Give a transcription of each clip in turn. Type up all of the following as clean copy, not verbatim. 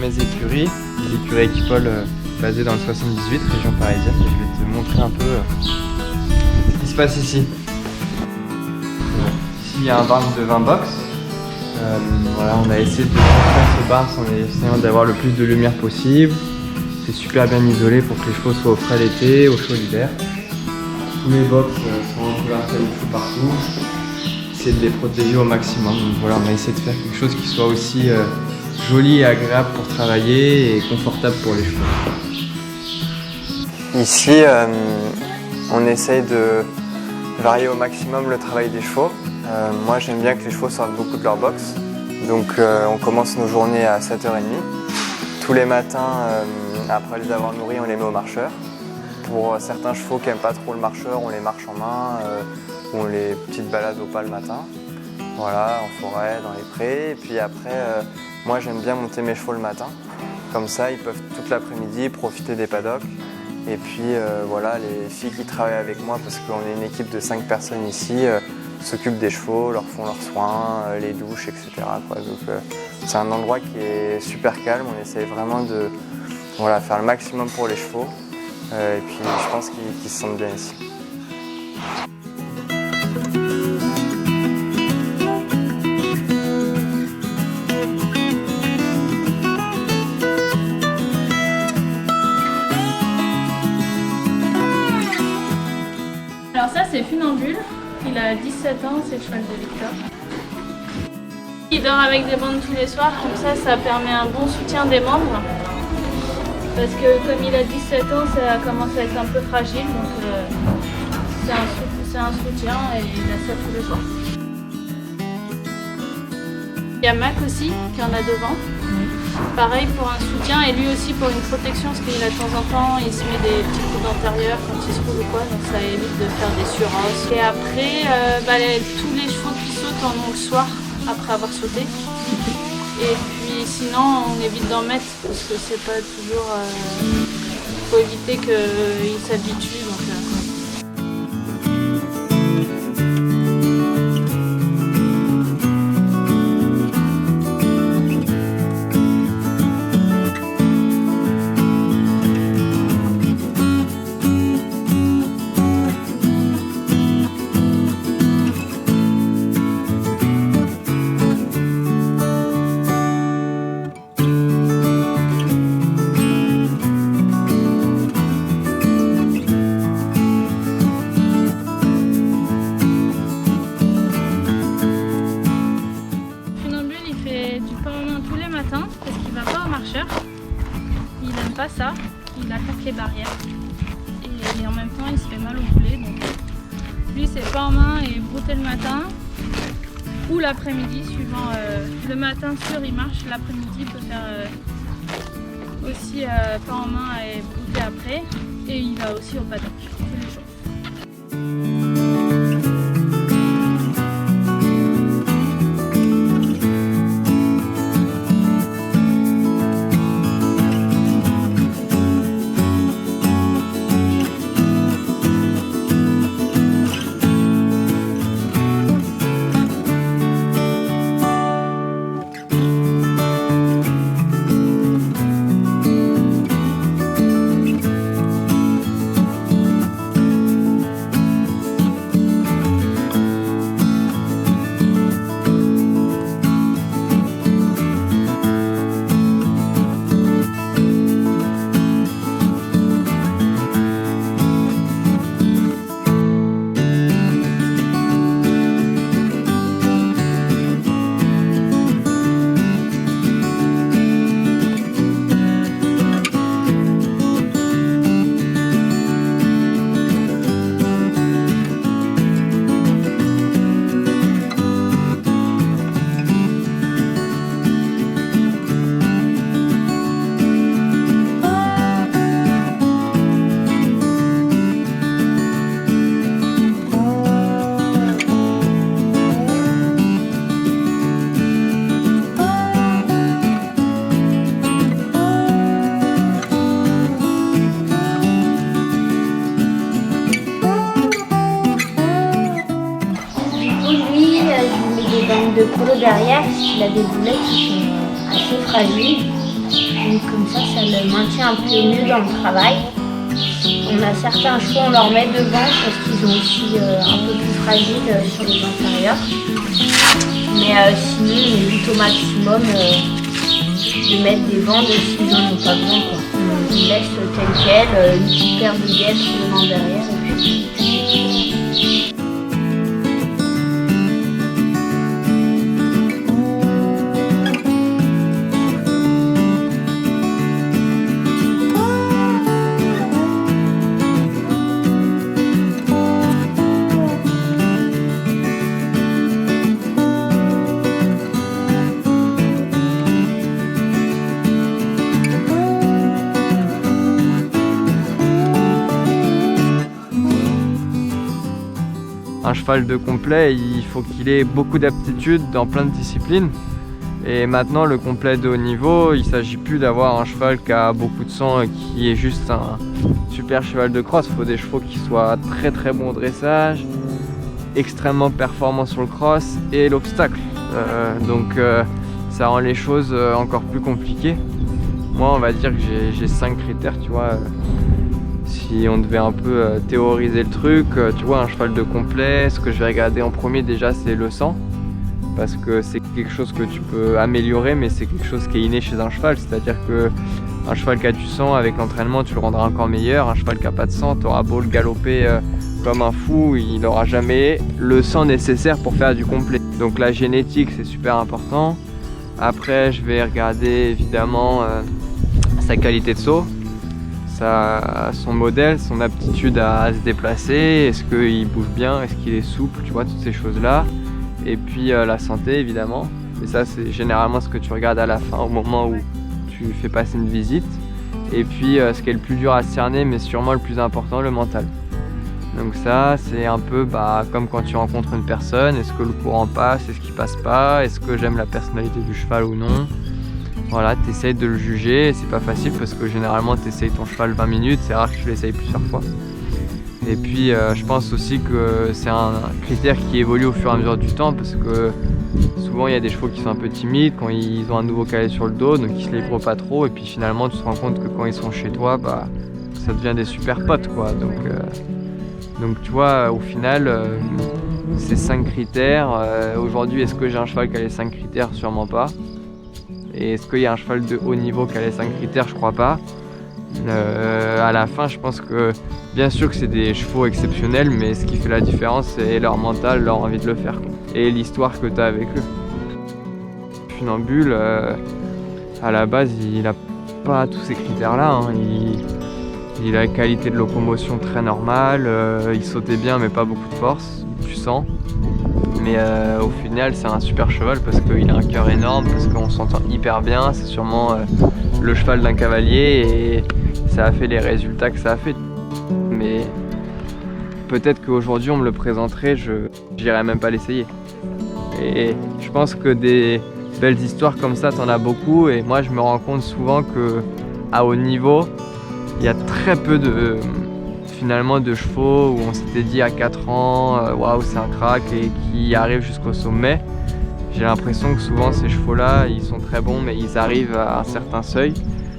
mes écuries, l'écurie Equipol basée dans le 78, région parisienne. Et je vais te montrer un peu ce qui se passe ici. Ici il y a un barn de 20 box. Voilà, on a essayé de faire ce barn en essayant d'avoir le plus de lumière possible. C'est super bien isolé pour que les chevaux soient au frais l'été, au chaud l'hiver. Tous les box sont recouverts de caoutchouc partout. Essayer de les protéger au maximum. Donc voilà, on a essayé de faire quelque chose qui soit aussi joli et agréable pour travailler et confortable pour les chevaux. Ici, on essaye de varier au maximum le travail des chevaux. Moi, j'aime bien que les chevaux sortent beaucoup de leur box. Donc on commence nos journées à 7h30. Tous les matins, après les avoir nourris, on les met au marcheur. Pour certains chevaux qui n'aiment pas trop le marcheur, on les marche en main, on les petites balades au pas le matin. Voilà, en forêt, dans les prés. Et puis après, moi j'aime bien monter mes chevaux le matin. Comme ça, ils peuvent toute l'après-midi profiter des paddocks. Et puis voilà, les filles qui travaillent avec moi, parce qu'on est une équipe de 5 personnes ici, s'occupent des chevaux, leur font leurs soins, les douches, etc. quoi. Donc c'est un endroit qui est super calme. On essaie vraiment de faire le maximum pour les chevaux. Et puis je pense qu'ils se sentent bien ici. Alors ça c'est Funambule, il a 17 ans, c'est le cheval de Victor. Il dort avec des bandes tous les soirs, comme ça permet un bon soutien des membres. Parce que comme il a 17 ans, ça commence à être un peu fragile, donc c'est un soutien et il a ça tous les soirs. Il y a Mac aussi, qui en a devant. Pareil pour un soutien et lui aussi pour une protection, parce qu'il a de temps en temps, il se met des petits coups d'intérieur quand il se roule ou quoi, donc ça évite de faire des surrosses. Et après, tous les chevaux qui sautent en ont le soir, après avoir sauté. Et puis sinon, on évite d'en mettre, parce que c'est pas toujours... faut éviter qu'ils s'habituent. Parce qu'il va pas au marcheur, il aime pas ça, il attaque les barrières et en même temps il se fait mal au poulet, donc lui c'est pas en main et brouter le matin ou l'après-midi suivant. Le matin sûr il marche, l'après-midi il peut faire aussi pas en main et brouter après, et il va aussi au paddock tous les jours. De polo derrière, il a des boulets qui sont assez fragiles. Donc comme ça le maintient un peu mieux dans le travail. On a certains chevaux, on leur met devant parce qu'ils sont aussi un peu plus fragiles sur les antérieurs. Mais sinon, on évite au maximum de mettre des bandes s'ils n'en ont pas besoin, quoi. On laisse tel quel, une petite paire de guêtres devant derrière. Et puis... Un cheval de complet, il faut qu'il ait beaucoup d'aptitudes dans plein de disciplines. Et maintenant, le complet de haut niveau, il ne s'agit plus d'avoir un cheval qui a beaucoup de sang et qui est juste un super cheval de cross. Il faut des chevaux qui soient très très bons au dressage, extrêmement performants sur le cross et l'obstacle. Donc ça rend les choses encore plus compliquées. Moi, on va dire que j'ai 5 critères, tu vois. Si on devait un peu théoriser le truc, tu vois, un cheval de complet, ce que je vais regarder en premier déjà, c'est le sang. Parce que c'est quelque chose que tu peux améliorer, mais c'est quelque chose qui est inné chez un cheval. C'est-à-dire qu'un cheval qui a du sang, avec l'entraînement, tu le rendras encore meilleur. Un cheval qui n'a pas de sang, tu auras beau le galoper comme un fou, il n'aura jamais le sang nécessaire pour faire du complet. Donc la génétique, c'est super important. Après, je vais regarder évidemment sa qualité de saut. Son modèle, son aptitude à se déplacer, est-ce qu'il bouge bien, est-ce qu'il est souple, tu vois, toutes ces choses-là. Et puis la santé, évidemment. Et ça, c'est généralement ce que tu regardes à la fin, au moment où tu fais passer une visite. Et puis ce qui est le plus dur à cerner, mais sûrement le plus important, le mental. Donc ça, c'est un peu comme quand tu rencontres une personne, est-ce que le courant passe, est-ce qu'il passe pas, est-ce que j'aime la personnalité du cheval ou non. Voilà, tu essayes de le juger, c'est pas facile parce que généralement tu essayes ton cheval 20 minutes, c'est rare que tu l'essayes plusieurs fois. Et puis je pense aussi que c'est un critère qui évolue au fur et à mesure du temps parce que souvent il y a des chevaux qui sont un peu timides quand ils ont un nouveau cavalier sur le dos, donc ils se livrent pas trop et puis finalement tu te rends compte que quand ils sont chez toi, ça devient des super potes, quoi. Donc tu vois, au final, ces 5 critères, aujourd'hui est-ce que j'ai un cheval qui a les 5 critères? Sûrement pas. Et est-ce qu'il y a un cheval de haut niveau qui a les 5 critères? Je crois pas. À la fin, je pense que bien sûr que c'est des chevaux exceptionnels, mais ce qui fait la différence, c'est leur mental, leur envie de le faire, quoi. Et l'histoire que tu as avec eux. Funambule, à la base, il n'a pas tous ces critères-là, hein. Il a une qualité de locomotion très normale, il sautait bien, mais pas beaucoup de force, du sang. Mais au final, c'est un super cheval parce qu'il a un cœur énorme, parce qu'on s'entend hyper bien. C'est sûrement le cheval d'un cavalier et ça a fait les résultats que ça a fait. Mais peut-être qu'aujourd'hui, on me le présenterait, je n'irais même pas l'essayer. Et je pense que des belles histoires comme ça, t'en as beaucoup. Et moi, je me rends compte souvent qu'à haut niveau, il y a très peu finalement de chevaux où on s'était dit à 4 ans waouh, c'est un crack et qui arrivent jusqu'au sommet. J'ai l'impression que souvent ces chevaux-là, ils sont très bons mais ils arrivent à un certain seuil.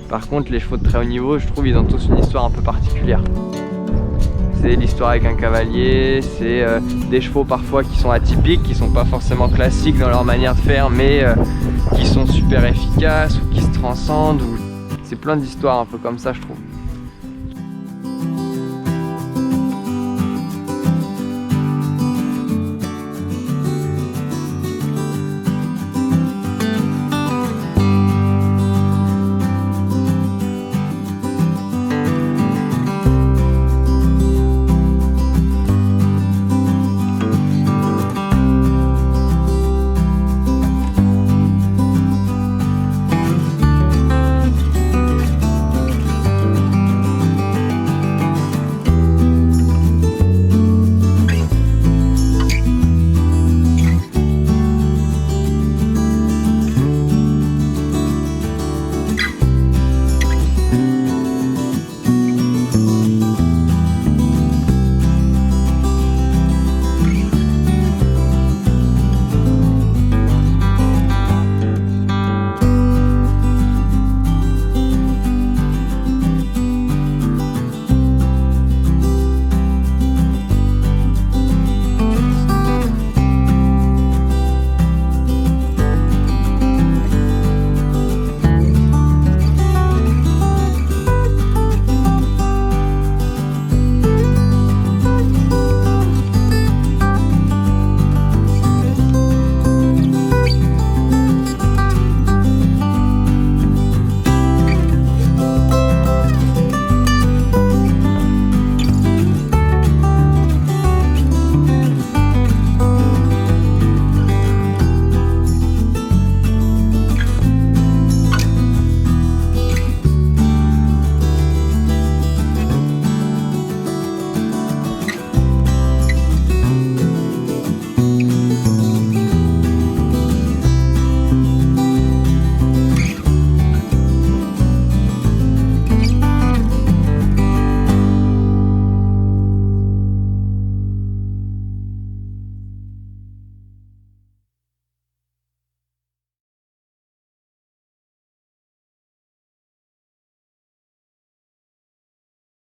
Par contre, les chevaux de très haut niveau, je trouve ils ont tous une histoire un peu particulière. C'est l'histoire avec un cavalier, c'est des chevaux parfois qui sont atypiques, qui sont pas forcément classiques dans leur manière de faire, mais qui sont super efficaces ou qui se transcendent. C'est plein d'histoires un peu comme ça, je trouve.